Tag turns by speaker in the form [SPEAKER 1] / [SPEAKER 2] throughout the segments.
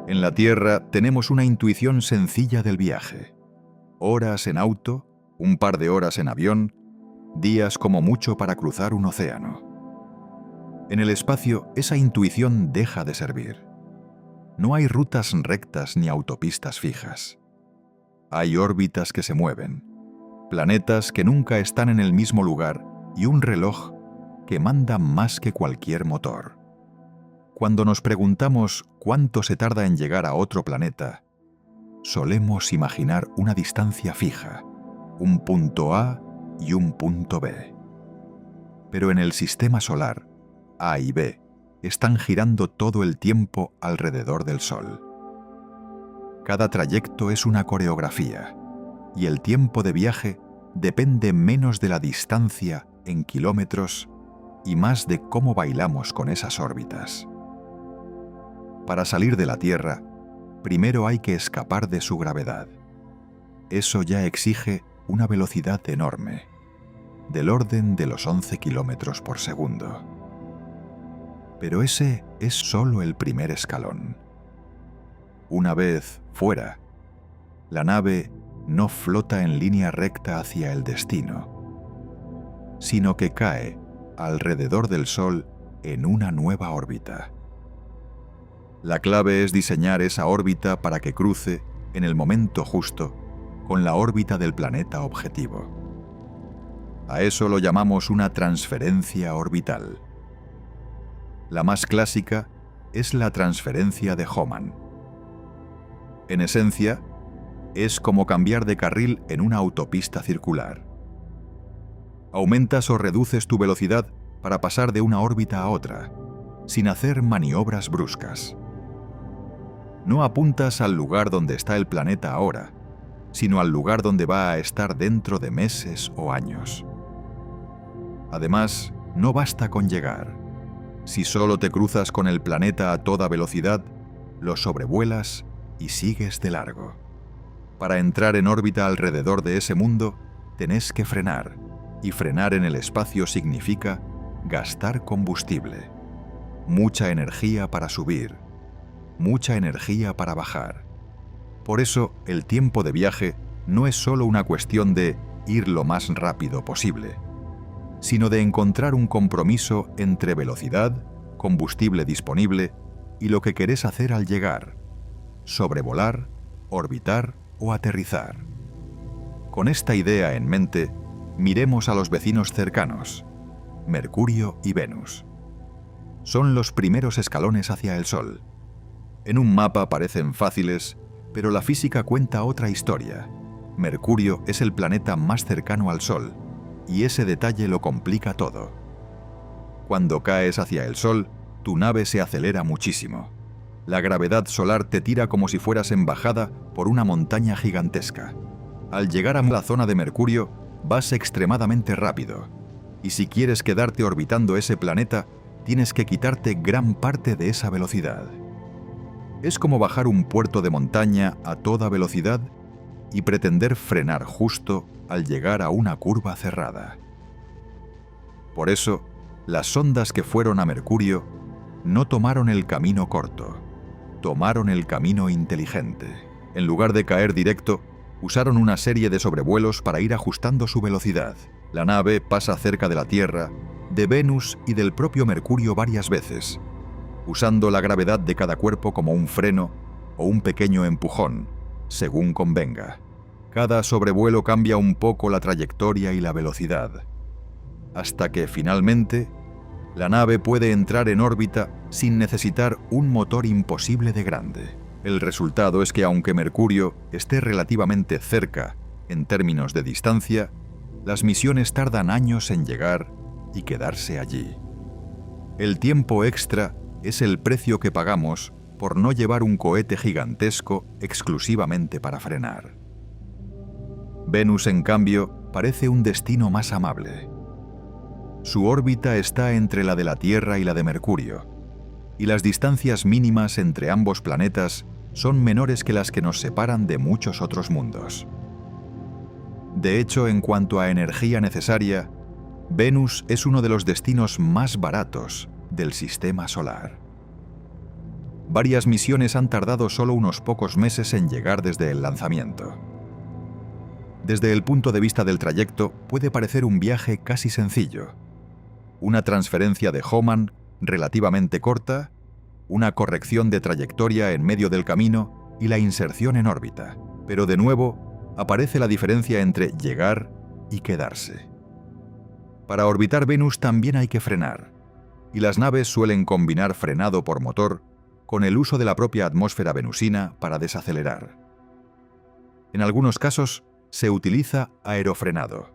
[SPEAKER 1] En la Tierra tenemos una intuición sencilla del viaje. Horas en auto, un par de horas en avión, días como mucho para cruzar un océano. En el espacio, esa intuición deja de servir. No hay rutas rectas ni autopistas fijas. Hay órbitas que se mueven, planetas que nunca están en el mismo lugar y un reloj que manda más que cualquier motor. Cuando nos preguntamos cuánto se tarda en llegar a otro planeta, solemos imaginar una distancia fija, un punto A y un punto B. Pero en el sistema solar, A y B están girando todo el tiempo alrededor del Sol. Cada trayecto es una coreografía, y el tiempo de viaje depende menos de la distancia en kilómetros y más de cómo bailamos con esas órbitas. Para salir de la Tierra, primero hay que escapar de su gravedad. Eso ya exige una velocidad enorme, del orden de los 11 kilómetros por segundo. Pero ese es solo el primer escalón. Una vez fuera, la nave no flota en línea recta hacia el destino, sino que cae alrededor del Sol en una nueva órbita. La clave es diseñar esa órbita para que cruce, en el momento justo, con la órbita del planeta objetivo. A eso lo llamamos una transferencia orbital. La más clásica es la transferencia de Hohmann. En esencia, es como cambiar de carril en una autopista circular. Aumentas o reduces tu velocidad para pasar de una órbita a otra, sin hacer maniobras bruscas. No apuntas al lugar donde está el planeta ahora, sino al lugar donde va a estar dentro de meses o años. Además, no basta con llegar. Si solo te cruzas con el planeta a toda velocidad, lo sobrevuelas y sigues de largo. Para entrar en órbita alrededor de ese mundo, tenés que frenar, y frenar en el espacio significa gastar combustible. Mucha energía para subir, mucha energía para bajar. Por eso, el tiempo de viaje no es solo una cuestión de ir lo más rápido posible, sino de encontrar un compromiso entre velocidad, combustible disponible y lo que querés hacer al llegar: sobrevolar, orbitar o aterrizar. Con esta idea en mente, miremos a los vecinos cercanos, Mercurio y Venus. Son los primeros escalones hacia el Sol. En un mapa parecen fáciles, pero la física cuenta otra historia. Mercurio es el planeta más cercano al Sol, y ese detalle lo complica todo. Cuando caes hacia el Sol, tu nave se acelera muchísimo. La gravedad solar te tira como si fueras embajada por una montaña gigantesca. Al llegar a la zona de Mercurio, vas extremadamente rápido, y si quieres quedarte orbitando ese planeta, tienes que quitarte gran parte de esa velocidad. Es como bajar un puerto de montaña a toda velocidad y pretender frenar justo al llegar a una curva cerrada. Por eso, las sondas que fueron a Mercurio no tomaron el camino corto, tomaron el camino inteligente. En lugar de caer directo, usaron una serie de sobrevuelos para ir ajustando su velocidad. La nave pasa cerca de la Tierra, de Venus y del propio Mercurio varias veces, usando la gravedad de cada cuerpo como un freno o un pequeño empujón, según convenga. Cada sobrevuelo cambia un poco la trayectoria y la velocidad, hasta que finalmente la nave puede entrar en órbita sin necesitar un motor imposible de grande. El resultado es que aunque Mercurio esté relativamente cerca en términos de distancia, las misiones tardan años en llegar y quedarse allí. El tiempo extra es el precio que pagamos por no llevar un cohete gigantesco exclusivamente para frenar. Venus, en cambio, parece un destino más amable. Su órbita está entre la de la Tierra y la de Mercurio, y las distancias mínimas entre ambos planetas son menores que las que nos separan de muchos otros mundos. De hecho, en cuanto a energía necesaria, Venus es uno de los destinos más baratos del sistema solar. varias misiones han tardado solo unos pocos meses en llegar desde el lanzamiento. Desde el punto de vista del trayecto, puede parecer un viaje casi sencillo. Una transferencia de Hohmann relativamente corta, una corrección de trayectoria en medio del camino y la inserción en órbita. Pero de nuevo, aparece la diferencia entre llegar y quedarse. Para orbitar Venus también hay que frenar, y las naves suelen combinar frenado por motor con el uso de la propia atmósfera venusina para desacelerar. En algunos casos, se utiliza aerofrenado.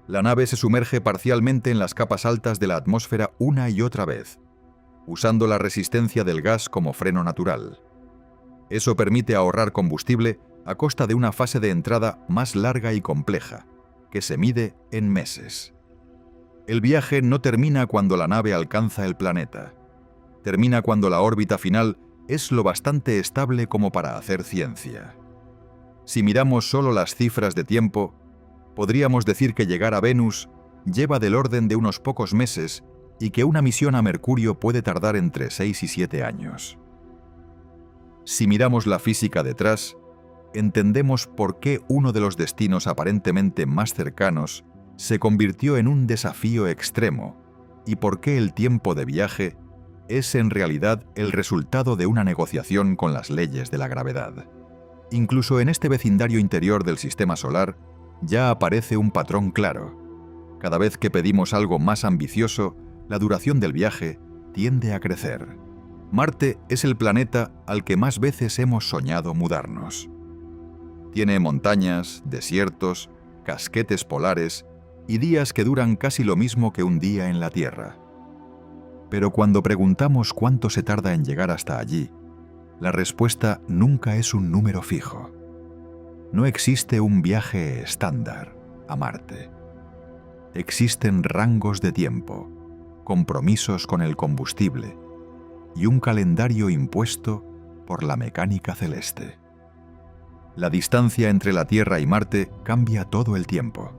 [SPEAKER 1] La nave se sumerge parcialmente en las capas altas de la atmósfera una y otra vez, usando la resistencia del gas como freno natural. Eso permite ahorrar combustible a costa de una fase de entrada más larga y compleja, que se mide en meses. El viaje no termina cuando la nave alcanza el planeta. Termina cuando la órbita final es lo bastante estable como para hacer ciencia. Si miramos solo las cifras de tiempo, podríamos decir que llegar a Venus lleva del orden de unos pocos meses y que una misión a Mercurio puede tardar entre 6 y 7 años. Si miramos la física detrás, entendemos por qué uno de los destinos aparentemente más cercanos se convirtió en un desafío extremo y por qué el tiempo de viaje es en realidad el resultado de una negociación con las leyes de la gravedad. Incluso en este vecindario interior del sistema solar ya aparece un patrón claro. Cada vez que pedimos algo más ambicioso, la duración del viaje tiende a crecer. Marte es el planeta al que más veces hemos soñado mudarnos. Tiene montañas, desiertos, casquetes polares y días que duran casi lo mismo que un día en la Tierra. Pero cuando preguntamos cuánto se tarda en llegar hasta allí, la respuesta nunca es un número fijo. No existe un viaje estándar a Marte. Existen rangos de tiempo, compromisos con el combustible y un calendario impuesto por la mecánica celeste. La distancia entre la Tierra y Marte cambia todo el tiempo.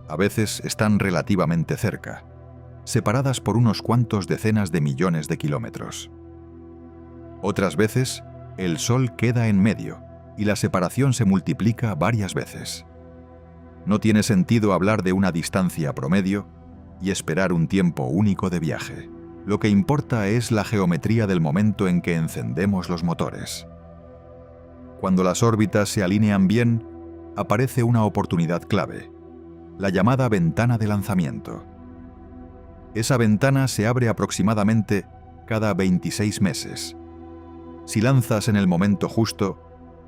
[SPEAKER 1] A veces están relativamente cerca, separadas por unos cuantos decenas de millones de kilómetros. Otras veces, el Sol queda en medio y la separación se multiplica varias veces. No tiene sentido hablar de una distancia promedio y esperar un tiempo único de viaje. Lo que importa es la geometría del momento en que encendemos los motores. Cuando las órbitas se alinean bien, aparece una oportunidad clave, la llamada ventana de lanzamiento. Esa ventana se abre aproximadamente cada 26 meses. Si lanzas en el momento justo,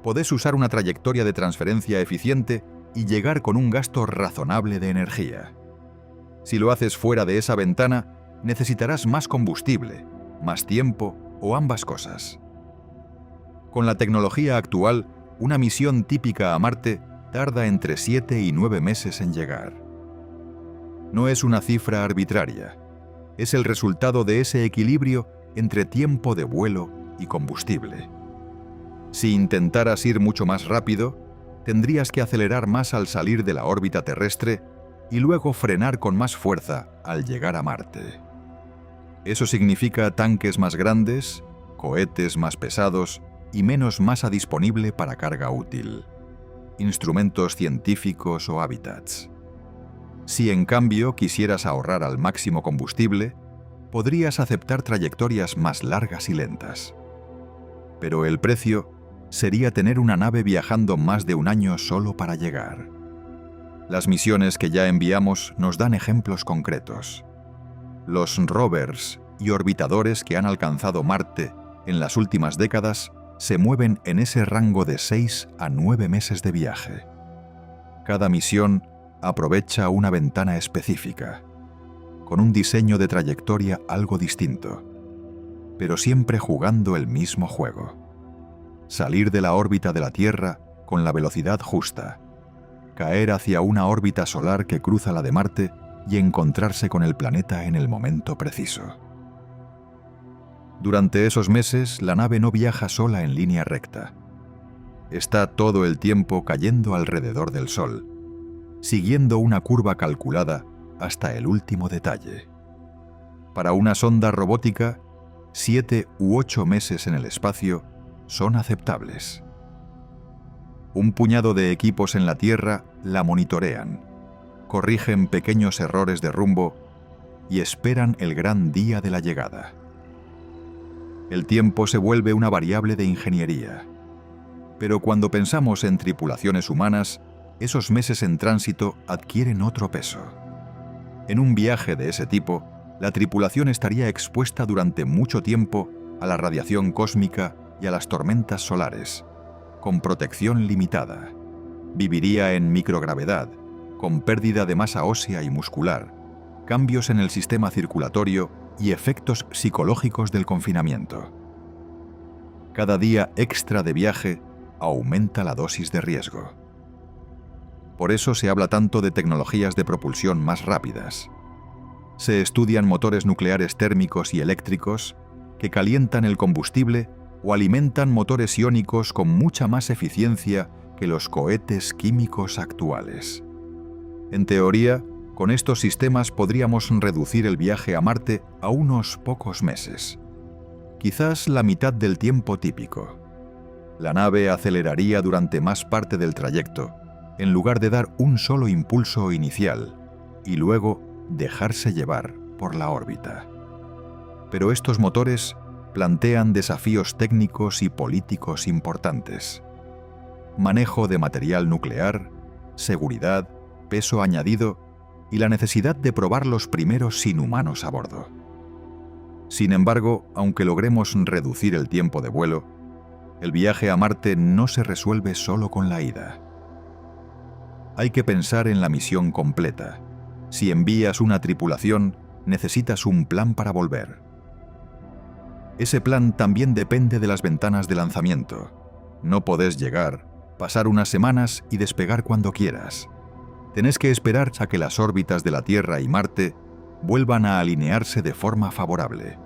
[SPEAKER 1] podés usar una trayectoria de transferencia eficiente y llegar con un gasto razonable de energía. Si lo haces fuera de esa ventana, necesitarás más combustible, más tiempo o ambas cosas. Con la tecnología actual, una misión típica a Marte tarda entre 7 y 9 meses en llegar. No es una cifra arbitraria, es el resultado de ese equilibrio entre tiempo de vuelo y combustible. Si intentaras ir mucho más rápido, tendrías que acelerar más al salir de la órbita terrestre y luego frenar con más fuerza al llegar a Marte. Eso significa tanques más grandes, cohetes más pesados y menos masa disponible para carga útil, instrumentos científicos o hábitats. Si en cambio quisieras ahorrar al máximo combustible, podrías aceptar trayectorias más largas y lentas. Pero el precio sería tener una nave viajando más de un año solo para llegar. Las misiones que ya enviamos nos dan ejemplos concretos. Los rovers y orbitadores que han alcanzado Marte en las últimas décadas se mueven en ese rango de 6 a 9 meses de viaje. Cada misión aprovecha una ventana específica, con un diseño de trayectoria algo distinto, pero siempre jugando el mismo juego. Salir de la órbita de la Tierra con la velocidad justa, caer hacia una órbita solar que cruza la de Marte y encontrarse con el planeta en el momento preciso. Durante esos meses, la nave no viaja sola en línea recta. Está todo el tiempo cayendo alrededor del Sol, siguiendo una curva calculada hasta el último detalle. Para una sonda robótica, 7 u 8 meses en el espacio son aceptables. Un puñado de equipos en la Tierra la monitorean, corrigen pequeños errores de rumbo y esperan el gran día de la llegada. El tiempo se vuelve una variable de ingeniería. Pero cuando pensamos en tripulaciones humanas, esos meses en tránsito adquieren otro peso. En un viaje de ese tipo, la tripulación estaría expuesta durante mucho tiempo a la radiación cósmica y a las tormentas solares, con protección limitada. Viviría en microgravedad, con pérdida de masa ósea y muscular, cambios en el sistema circulatorio y efectos psicológicos del confinamiento. Cada día extra de viaje aumenta la dosis de riesgo. Por eso se habla tanto de tecnologías de propulsión más rápidas. Se estudian motores nucleares térmicos y eléctricos que calientan el combustible o alimentan motores iónicos con mucha más eficiencia que los cohetes químicos actuales. En teoría, con estos sistemas podríamos reducir el viaje a Marte a unos pocos meses, quizás la mitad del tiempo típico. La nave aceleraría durante más parte del trayecto, en lugar de dar un solo impulso inicial y luego dejarse llevar por la órbita. Pero estos motores plantean desafíos técnicos y políticos importantes. Manejo de material nuclear, seguridad, peso añadido y la necesidad de probarlos primero sin humanos a bordo. Sin embargo, aunque logremos reducir el tiempo de vuelo, el viaje a Marte no se resuelve solo con la ida. Hay que pensar en la misión completa. Si envías una tripulación, necesitas un plan para volver. Ese plan también depende de las ventanas de lanzamiento. No podés llegar, pasar unas semanas y despegar cuando quieras. Tenés que esperar a que las órbitas de la Tierra y Marte vuelvan a alinearse de forma favorable.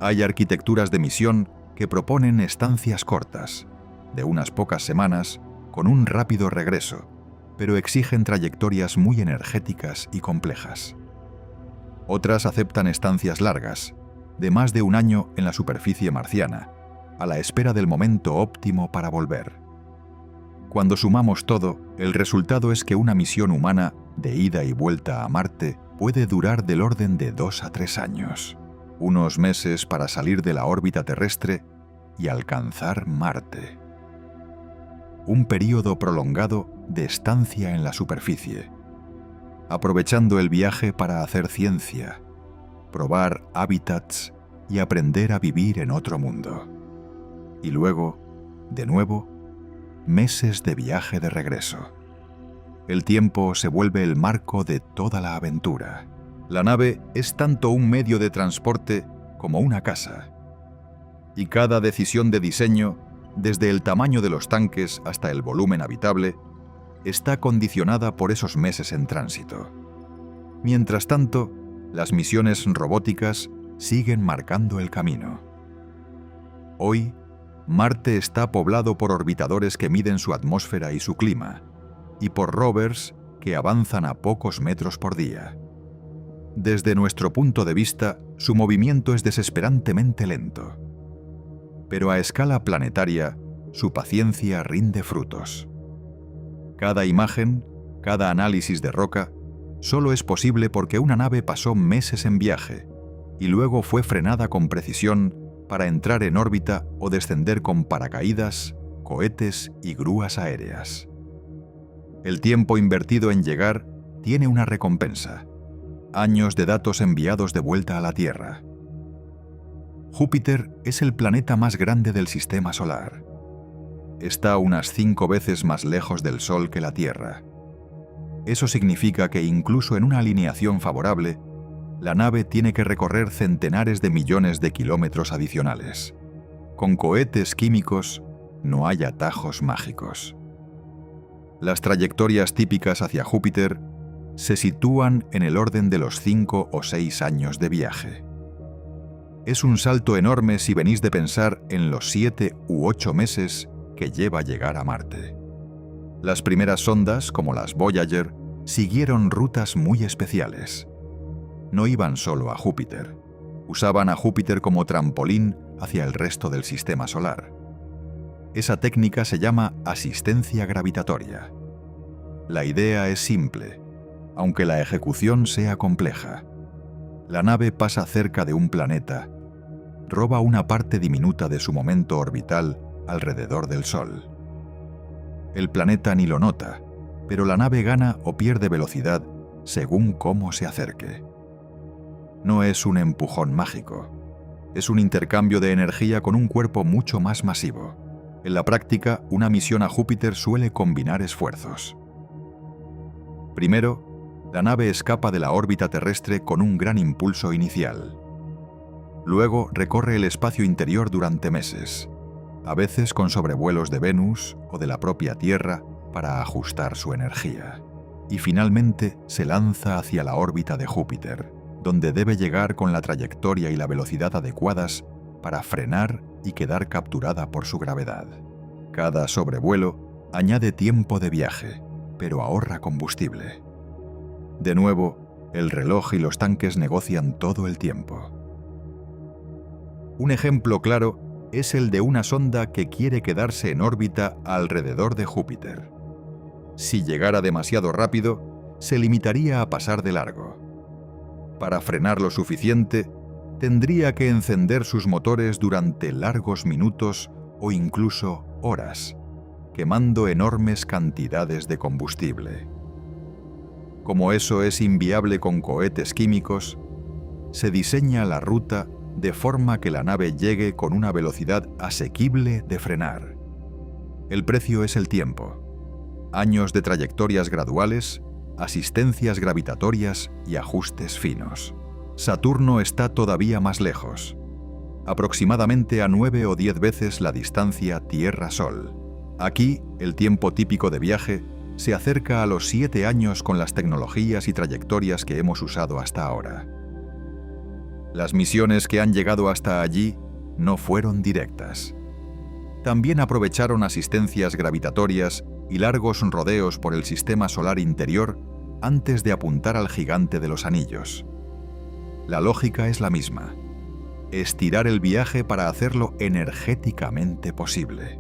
[SPEAKER 1] Hay arquitecturas de misión que proponen estancias cortas, de unas pocas semanas, con un rápido regreso, pero exigen trayectorias muy energéticas y complejas. Otras aceptan estancias largas, de más de un año en la superficie marciana, a la espera del momento óptimo para volver. Cuando sumamos todo, el resultado es que una misión humana de ida y vuelta a Marte puede durar del orden de 2 a 3 años, unos meses para salir de la órbita terrestre y alcanzar Marte. Un período prolongado de estancia en la superficie, aprovechando el viaje para hacer ciencia, probar hábitats y aprender a vivir en otro mundo. Y luego, de nuevo, meses de viaje de regreso. El tiempo se vuelve el marco de toda la aventura. La nave es tanto un medio de transporte como una casa. Y cada decisión de diseño, desde el tamaño de los tanques hasta el volumen habitable, está condicionada por esos meses en tránsito. Mientras tanto, las misiones robóticas siguen marcando el camino. Hoy, Marte está poblado por orbitadores que miden su atmósfera y su clima, y por rovers que avanzan a pocos metros por día. Desde nuestro punto de vista, su movimiento es desesperantemente lento. Pero a escala planetaria, su paciencia rinde frutos. Cada imagen, cada análisis de roca, solo es posible porque una nave pasó meses en viaje y luego fue frenada con precisión para entrar en órbita o descender con paracaídas, cohetes y grúas aéreas. El tiempo invertido en llegar tiene una recompensa: años de datos enviados de vuelta a la Tierra. Júpiter es el planeta más grande del sistema solar. Está unas 5 veces más lejos del Sol que la Tierra. Eso significa que incluso en una alineación favorable, la nave tiene que recorrer centenares de millones de kilómetros adicionales. Con cohetes químicos no hay atajos mágicos. Las trayectorias típicas hacia Júpiter se sitúan en el orden de los 5 o 6 años de viaje. Es un salto enorme si venís de pensar en los 7 u 8 meses que lleva llegar a Marte. Las primeras sondas, como las Voyager, siguieron rutas muy especiales. No iban solo a Júpiter. Usaban a Júpiter como trampolín hacia el resto del sistema solar. Esa técnica se llama asistencia gravitatoria. La idea es simple, aunque la ejecución sea compleja. La nave pasa cerca de un planeta, roba una parte diminuta de su momento orbital alrededor del Sol. El planeta ni lo nota, pero la nave gana o pierde velocidad según cómo se acerque. No es un empujón mágico, es un intercambio de energía con un cuerpo mucho más masivo. En la práctica, una misión a Júpiter suele combinar esfuerzos. Primero, la nave escapa de la órbita terrestre con un gran impulso inicial. Luego recorre el espacio interior durante meses, a veces con sobrevuelos de Venus o de la propia Tierra para ajustar su energía. Y finalmente se lanza hacia la órbita de Júpiter, donde debe llegar con la trayectoria y la velocidad adecuadas para frenar y quedar capturada por su gravedad. Cada sobrevuelo añade tiempo de viaje, pero ahorra combustible. De nuevo, el reloj y los tanques negocian todo el tiempo. Un ejemplo claro es el de una sonda que quiere quedarse en órbita alrededor de Júpiter. Si llegara demasiado rápido, se limitaría a pasar de largo. Para frenar lo suficiente, tendría que encender sus motores durante largos minutos o incluso horas, quemando enormes cantidades de combustible. Como eso es inviable con cohetes químicos, se diseña la ruta de forma que la nave llegue con una velocidad asequible de frenar. El precio es el tiempo, años de trayectorias graduales, asistencias gravitatorias y ajustes finos. Saturno está todavía más lejos, aproximadamente a 9 o 10 veces la distancia Tierra-Sol. Aquí, el tiempo típico de viaje se acerca a los 7 años con las tecnologías y trayectorias que hemos usado hasta ahora. Las misiones que han llegado hasta allí no fueron directas. También aprovecharon asistencias gravitatorias y largos rodeos por el sistema solar interior antes de apuntar al gigante de los anillos. La lógica es la misma: estirar el viaje para hacerlo energéticamente posible.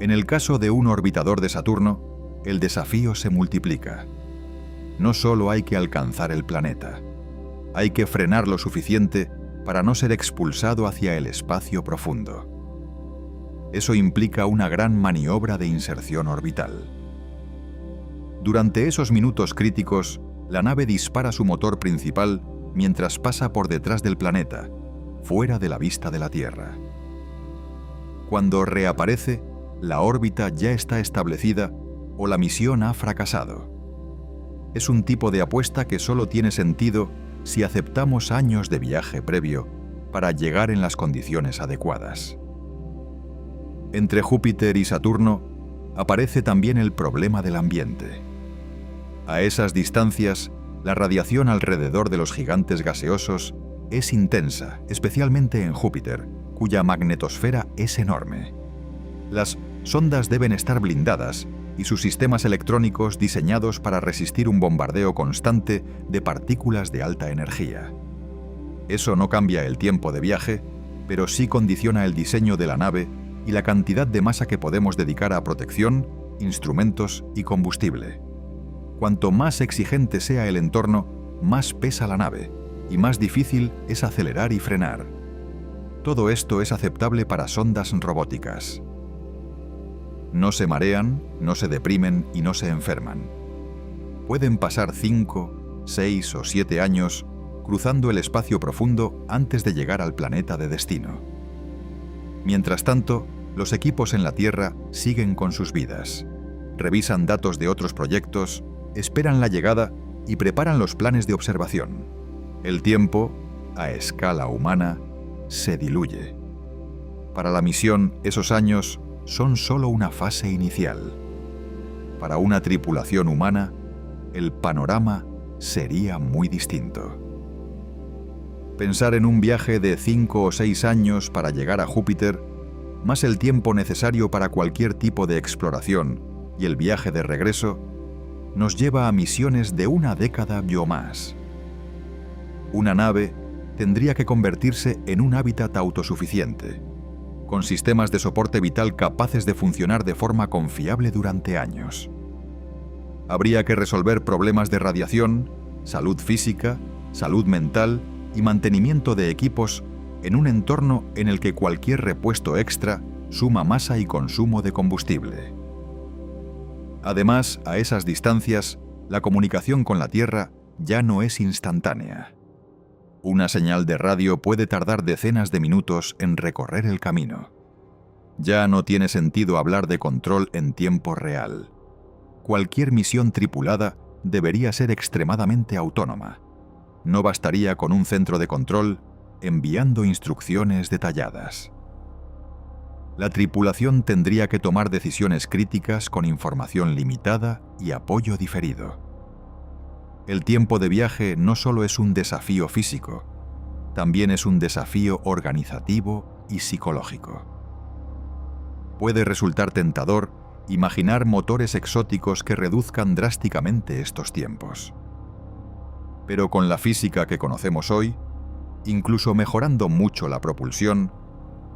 [SPEAKER 1] En el caso de un orbitador de Saturno, el desafío se multiplica. No solo hay que alcanzar el planeta, hay que frenar lo suficiente para no ser expulsado hacia el espacio profundo. Eso implica una gran maniobra de inserción orbital. Durante esos minutos críticos, la nave dispara su motor principal mientras pasa por detrás del planeta, fuera de la vista de la Tierra. Cuando reaparece, la órbita ya está establecida o la misión ha fracasado. Es un tipo de apuesta que solo tiene sentido si aceptamos años de viaje previo para llegar en las condiciones adecuadas. Entre Júpiter y Saturno aparece también el problema del ambiente. A esas distancias, la radiación alrededor de los gigantes gaseosos es intensa, especialmente en Júpiter, cuya magnetosfera es enorme. Las sondas deben estar blindadas y sus sistemas electrónicos diseñados para resistir un bombardeo constante de partículas de alta energía. Eso no cambia el tiempo de viaje, pero sí condiciona el diseño de la nave y la cantidad de masa que podemos dedicar a protección, instrumentos y combustible. Cuanto más exigente sea el entorno, más pesa la nave y más difícil es acelerar y frenar. Todo esto es aceptable para sondas robóticas. No se marean, no se deprimen y no se enferman. Pueden pasar 5, 6 o 7 años cruzando el espacio profundo antes de llegar al planeta de destino. Mientras tanto, los equipos en la Tierra siguen con sus vidas. Revisan datos de otros proyectos, esperan la llegada y preparan los planes de observación. El tiempo, a escala humana, se diluye. Para la misión, esos años son solo una fase inicial. Para una tripulación humana, el panorama sería muy distinto. Pensar en un viaje de 5 o 6 años para llegar a Júpiter, más el tiempo necesario para cualquier tipo de exploración y el viaje de regreso, nos lleva a misiones de una década o más. Una nave tendría que convertirse en un hábitat autosuficiente, con sistemas de soporte vital capaces de funcionar de forma confiable durante años. Habría que resolver problemas de radiación, salud física, salud mental y mantenimiento de equipos en un entorno en el que cualquier repuesto extra suma masa y consumo de combustible. Además, a esas distancias, la comunicación con la Tierra ya no es instantánea. Una señal de radio puede tardar decenas de minutos en recorrer el camino. Ya no tiene sentido hablar de control en tiempo real. Cualquier misión tripulada debería ser extremadamente autónoma. No bastaría con un centro de control enviando instrucciones detalladas. La tripulación tendría que tomar decisiones críticas con información limitada y apoyo diferido. El tiempo de viaje no solo es un desafío físico, también es un desafío organizativo y psicológico. Puede resultar tentador imaginar motores exóticos que reduzcan drásticamente estos tiempos. Pero con la física que conocemos hoy, incluso mejorando mucho la propulsión,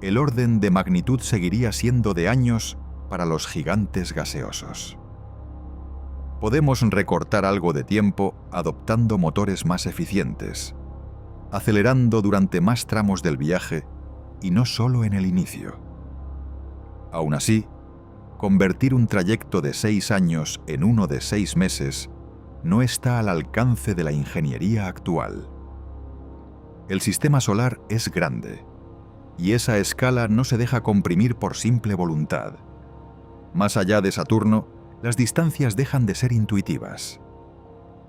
[SPEAKER 1] el orden de magnitud seguiría siendo de años para los gigantes gaseosos. Podemos recortar algo de tiempo adoptando motores más eficientes, acelerando durante más tramos del viaje y no solo en el inicio. Aún así, convertir un trayecto de 6 años en uno de 6 meses no está al alcance de la ingeniería actual. El sistema solar es grande, y esa escala no se deja comprimir por simple voluntad. Más allá de Saturno, las distancias dejan de ser intuitivas.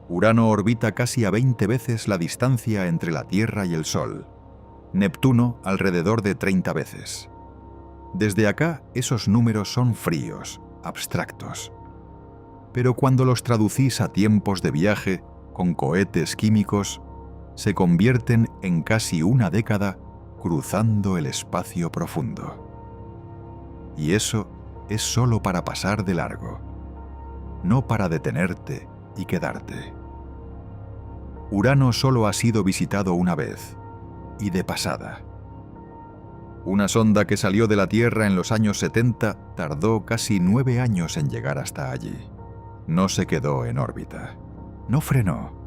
[SPEAKER 1] Urano orbita casi a 20 veces la distancia entre la Tierra y el Sol. Neptuno alrededor de 30 veces. Desde acá, esos números son fríos, abstractos. Pero cuando los traducís a tiempos de viaje, con cohetes químicos, se convierten en casi una década cruzando el espacio profundo. Y eso es solo para pasar de largo, no para detenerte y quedarte. Urano solo ha sido visitado una vez, y de pasada. Una sonda que salió de la Tierra en los años 70 tardó casi 9 años en llegar hasta allí. No se quedó en órbita. No frenó.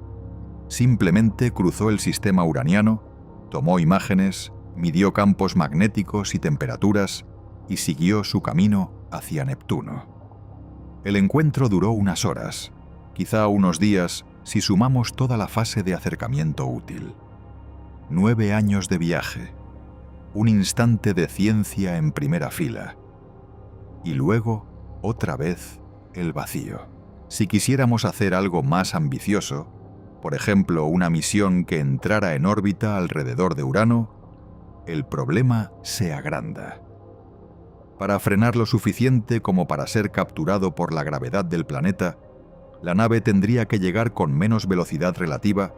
[SPEAKER 1] Simplemente cruzó el sistema uraniano, tomó imágenes, midió campos magnéticos y temperaturas y siguió su camino hacia Neptuno. El encuentro duró unas horas, quizá unos días si sumamos toda la fase de acercamiento útil. 9 años de viaje. Un instante de ciencia en primera fila. Y luego, otra vez, el vacío. Si quisiéramos hacer algo más ambicioso, por ejemplo, una misión que entrara en órbita alrededor de Urano, el problema se agranda. Para frenar lo suficiente como para ser capturado por la gravedad del planeta, la nave tendría que llegar con menos velocidad relativa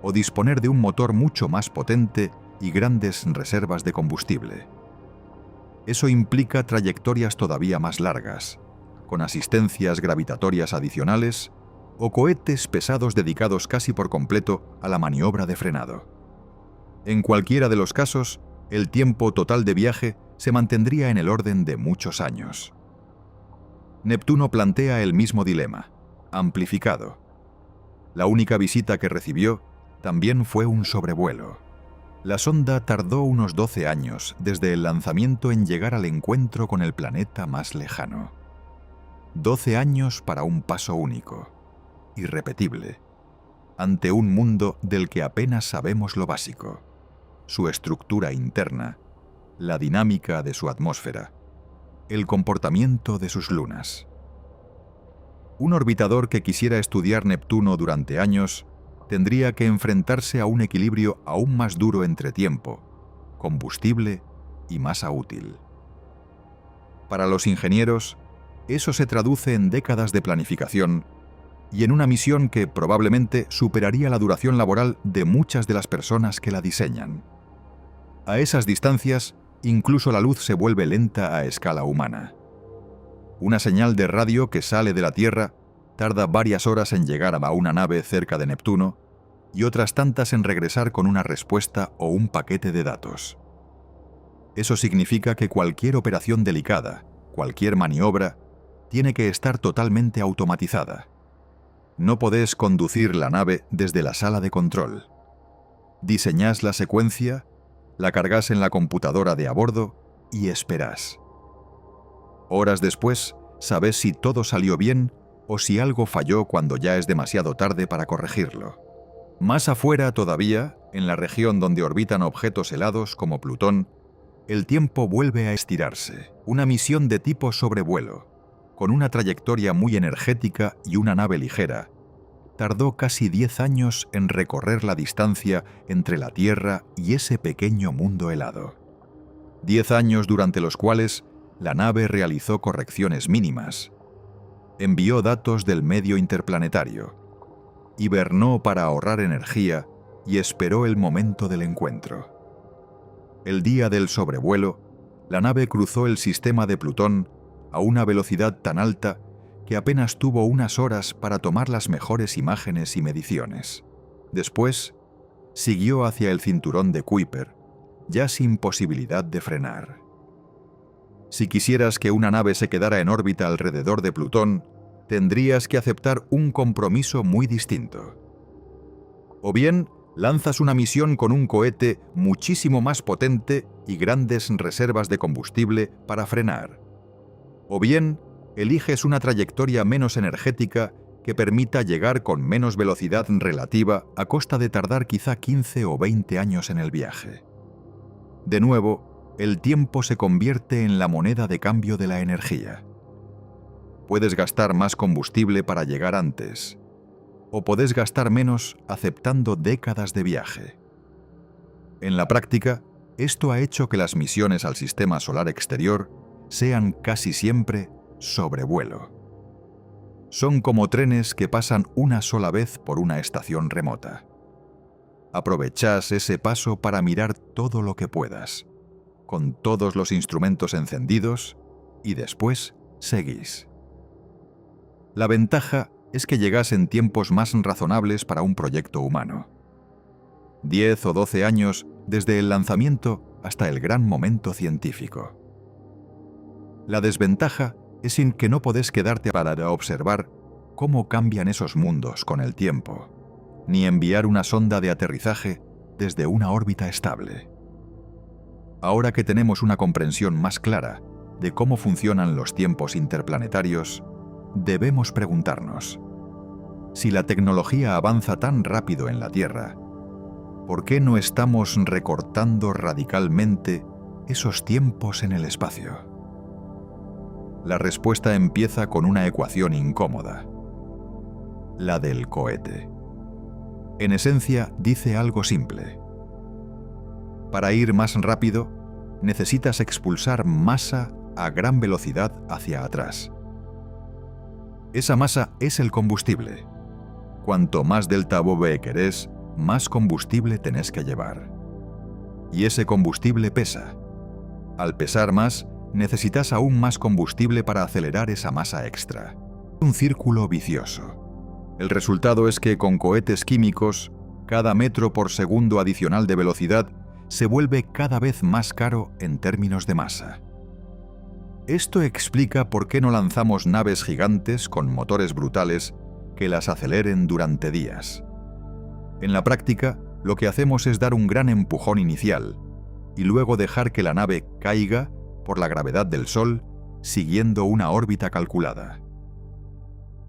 [SPEAKER 1] o disponer de un motor mucho más potente y grandes reservas de combustible. Eso implica trayectorias todavía más largas, con asistencias gravitatorias adicionales o cohetes pesados dedicados casi por completo a la maniobra de frenado. En cualquiera de los casos, el tiempo total de viaje se mantendría en el orden de muchos años. Neptuno plantea el mismo dilema, amplificado. La única visita que recibió también fue un sobrevuelo. La sonda tardó unos 12 años desde el lanzamiento en llegar al encuentro con el planeta más lejano. 12 años para un paso único, irrepetible, ante un mundo del que apenas sabemos lo básico, su estructura interna, la dinámica de su atmósfera, el comportamiento de sus lunas. Un orbitador que quisiera estudiar Neptuno durante años tendría que enfrentarse a un equilibrio aún más duro entre tiempo, combustible y masa útil. Para los ingenieros, eso se traduce en décadas de planificación y en una misión que probablemente superaría la duración laboral de muchas de las personas que la diseñan. A esas distancias, incluso la luz se vuelve lenta a escala humana. Una señal de radio que sale de la Tierra tarda varias horas en llegar a una nave cerca de Neptuno y otras tantas en regresar con una respuesta o un paquete de datos. Eso significa que cualquier operación delicada, cualquier maniobra, tiene que estar totalmente automatizada. No podés conducir la nave desde la sala de control. Diseñás la secuencia, la cargas en la computadora de a bordo y esperás. Horas después, sabes si todo salió bien o si algo falló cuando ya es demasiado tarde para corregirlo. Más afuera todavía, en la región donde orbitan objetos helados como Plutón, el tiempo vuelve a estirarse. Una misión de tipo sobrevuelo, con una trayectoria muy energética y una nave ligera, tardó casi 10 años en recorrer la distancia entre la Tierra y ese pequeño mundo helado. 10 años durante los cuales la nave realizó correcciones mínimas, envió datos del medio interplanetario, hibernó para ahorrar energía y esperó el momento del encuentro. El día del sobrevuelo, la nave cruzó el sistema de Plutón a una velocidad tan alta que apenas tuvo unas horas para tomar las mejores imágenes y mediciones. Después, siguió hacia el cinturón de Kuiper, ya sin posibilidad de frenar. Si quisieras que una nave se quedara en órbita alrededor de Plutón, tendrías que aceptar un compromiso muy distinto. O bien, lanzas una misión con un cohete muchísimo más potente y grandes reservas de combustible para frenar. O bien, eliges una trayectoria menos energética que permita llegar con menos velocidad relativa a costa de tardar quizá 15 o 20 años en el viaje. De nuevo, el tiempo se convierte en la moneda de cambio de la energía. Puedes gastar más combustible para llegar antes, o podés gastar menos aceptando décadas de viaje. En la práctica, esto ha hecho que las misiones al sistema solar exterior sean casi siempre sobrevuelo. Son como trenes que pasan una sola vez por una estación remota. Aprovechás ese paso para mirar todo lo que puedas, con todos los instrumentos encendidos, y después seguís. La ventaja es que llegás en tiempos más razonables para un proyecto humano. 10 o 12 años desde el lanzamiento hasta el gran momento científico. La desventaja es en que no podés quedarte para observar cómo cambian esos mundos con el tiempo, ni enviar una sonda de aterrizaje desde una órbita estable. Ahora que tenemos una comprensión más clara de cómo funcionan los tiempos interplanetarios, debemos preguntarnos: si la tecnología avanza tan rápido en la Tierra, ¿por qué no estamos recortando radicalmente esos tiempos en el espacio? La respuesta empieza con una ecuación incómoda: la del cohete. En esencia, dice algo simple. Para ir más rápido, necesitas expulsar masa a gran velocidad hacia atrás. Esa masa es el combustible. Cuanto más delta V querés, más combustible tenés que llevar. Y ese combustible pesa. Al pesar más, necesitas aún más combustible para acelerar esa masa extra. Un círculo vicioso. El resultado es que con cohetes químicos, cada metro por segundo adicional de velocidad se vuelve cada vez más caro en términos de masa. Esto explica por qué no lanzamos naves gigantes con motores brutales que las aceleren durante días. En la práctica, lo que hacemos es dar un gran empujón inicial y luego dejar que la nave caiga por la gravedad del Sol, siguiendo una órbita calculada.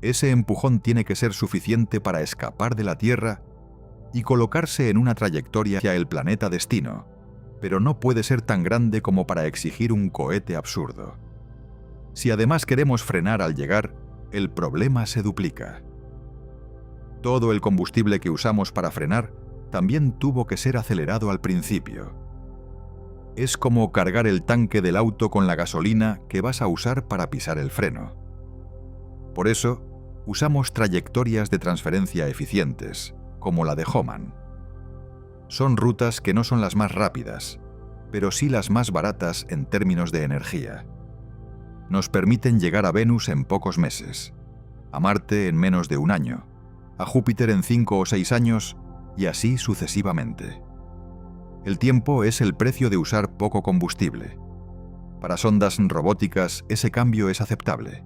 [SPEAKER 1] Ese empujón tiene que ser suficiente para escapar de la Tierra y colocarse en una trayectoria hacia el planeta destino, pero no puede ser tan grande como para exigir un cohete absurdo. Si además queremos frenar al llegar, el problema se duplica. Todo el combustible que usamos para frenar también tuvo que ser acelerado al principio. Es como cargar el tanque del auto con la gasolina que vas a usar para pisar el freno. Por eso, usamos trayectorias de transferencia eficientes, como la de Hohmann. Son rutas que no son las más rápidas, pero sí las más baratas en términos de energía. Nos permiten llegar a Venus en pocos meses, a Marte en menos de un año, a Júpiter en 5 o 6 años y así sucesivamente. El tiempo es el precio de usar poco combustible. Para sondas robóticas ese cambio es aceptable.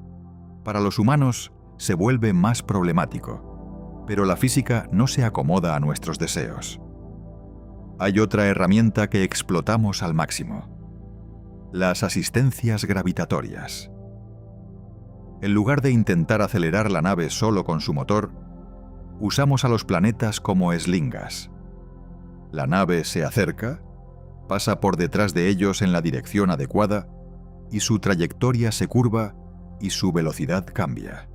[SPEAKER 1] Para los humanos se vuelve más problemático, pero la física no se acomoda a nuestros deseos. Hay otra herramienta que explotamos al máximo: las asistencias gravitatorias. En lugar de intentar acelerar la nave solo con su motor, usamos a los planetas como eslingas. La nave se acerca, pasa por detrás de ellos en la dirección adecuada y su trayectoria se curva y su velocidad cambia.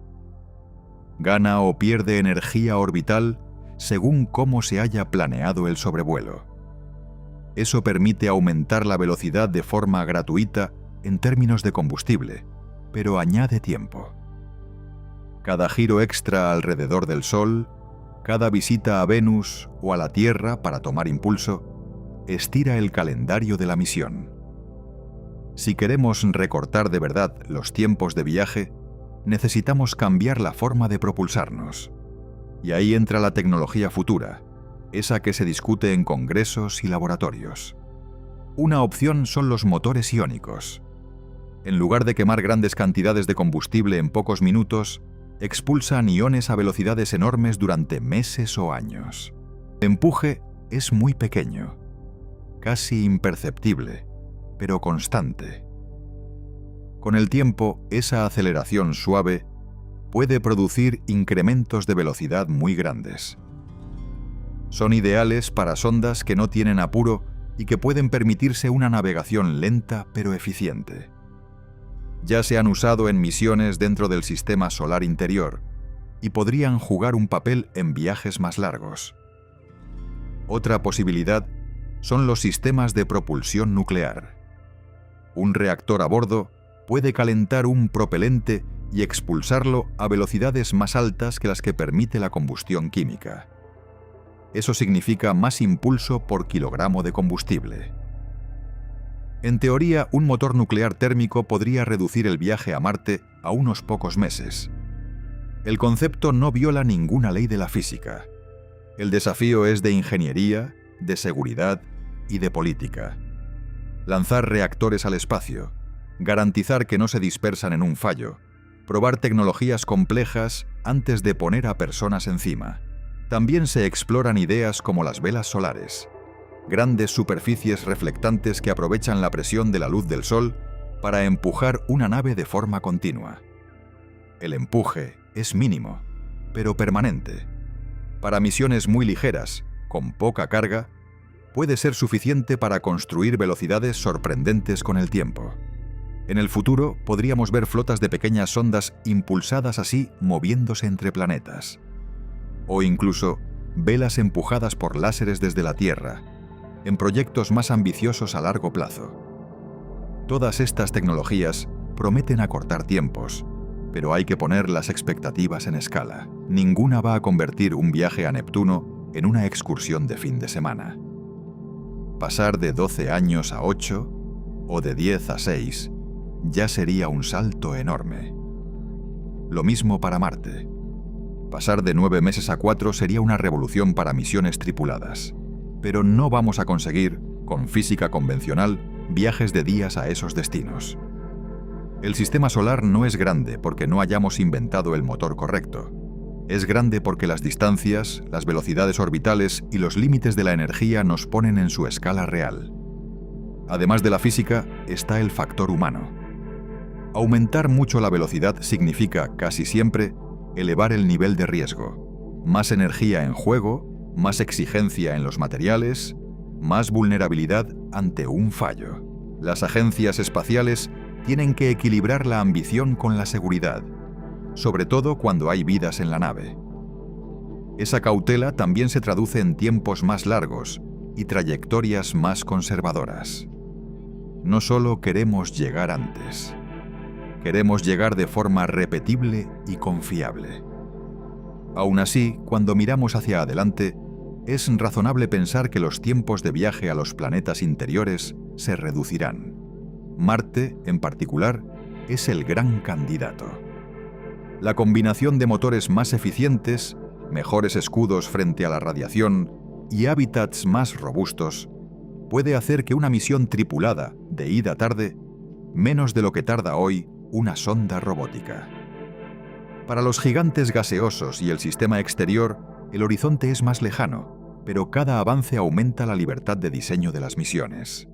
[SPEAKER 1] Gana o pierde energía orbital según cómo se haya planeado el sobrevuelo. Eso permite aumentar la velocidad de forma gratuita en términos de combustible, pero añade tiempo. Cada giro extra alrededor del Sol, cada visita a Venus o a la Tierra para tomar impulso, estira el calendario de la misión. Si queremos recortar de verdad los tiempos de viaje, necesitamos cambiar la forma de propulsarnos. Y ahí entra la tecnología futura, esa que se discute en congresos y laboratorios. Una opción son los motores iónicos. En lugar de quemar grandes cantidades de combustible en pocos minutos, expulsan iones a velocidades enormes durante meses o años. El empuje es muy pequeño, casi imperceptible, pero constante. Con el tiempo, esa aceleración suave puede producir incrementos de velocidad muy grandes. Son ideales para sondas que no tienen apuro y que pueden permitirse una navegación lenta pero eficiente. Ya se han usado en misiones dentro del sistema solar interior y podrían jugar un papel en viajes más largos. Otra posibilidad son los sistemas de propulsión nuclear. Un reactor a bordo puede calentar un propelente y expulsarlo a velocidades más altas que las que permite la combustión química. Eso significa más impulso por kilogramo de combustible. En teoría, un motor nuclear térmico podría reducir el viaje a Marte a unos pocos meses. El concepto no viola ninguna ley de la física. El desafío es de ingeniería, de seguridad y de política. Lanzar reactores al espacio, garantizar que no se dispersan en un fallo, probar tecnologías complejas antes de poner a personas encima. También se exploran ideas como las velas solares, grandes superficies reflectantes que aprovechan la presión de la luz del Sol para empujar una nave de forma continua. El empuje es mínimo, pero permanente. Para misiones muy ligeras, con poca carga, puede ser suficiente para construir velocidades sorprendentes con el tiempo. En el futuro podríamos ver flotas de pequeñas sondas impulsadas así moviéndose entre planetas. O incluso velas empujadas por láseres desde la Tierra, en proyectos más ambiciosos a largo plazo. Todas estas tecnologías prometen acortar tiempos, pero hay que poner las expectativas en escala. Ninguna va a convertir un viaje a Neptuno en una excursión de fin de semana. Pasar de 12 años a 8 o de 10 a 6 ya sería un salto enorme. Lo mismo para Marte. Pasar de 9 meses a 4 sería una revolución para misiones tripuladas. Pero no vamos a conseguir, con física convencional, viajes de días a esos destinos. El sistema solar no es grande porque no hayamos inventado el motor correcto. Es grande porque las distancias, las velocidades orbitales y los límites de la energía nos ponen en su escala real. Además de la física, está el factor humano. Aumentar mucho la velocidad significa, casi siempre, elevar el nivel de riesgo. Más energía en juego, más exigencia en los materiales, más vulnerabilidad ante un fallo. Las agencias espaciales tienen que equilibrar la ambición con la seguridad, sobre todo cuando hay vidas en la nave. Esa cautela también se traduce en tiempos más largos y trayectorias más conservadoras. No solo queremos llegar antes, queremos llegar de forma repetible y confiable. Aún así, cuando miramos hacia adelante, es razonable pensar que los tiempos de viaje a los planetas interiores se reducirán. Marte, en particular, es el gran candidato. La combinación de motores más eficientes, mejores escudos frente a la radiación y hábitats más robustos, puede hacer que una misión tripulada de ida tarde menos de lo que tarda hoy una sonda robótica. Para los gigantes gaseosos y el sistema exterior, el horizonte es más lejano, pero cada avance aumenta la libertad de diseño de las misiones.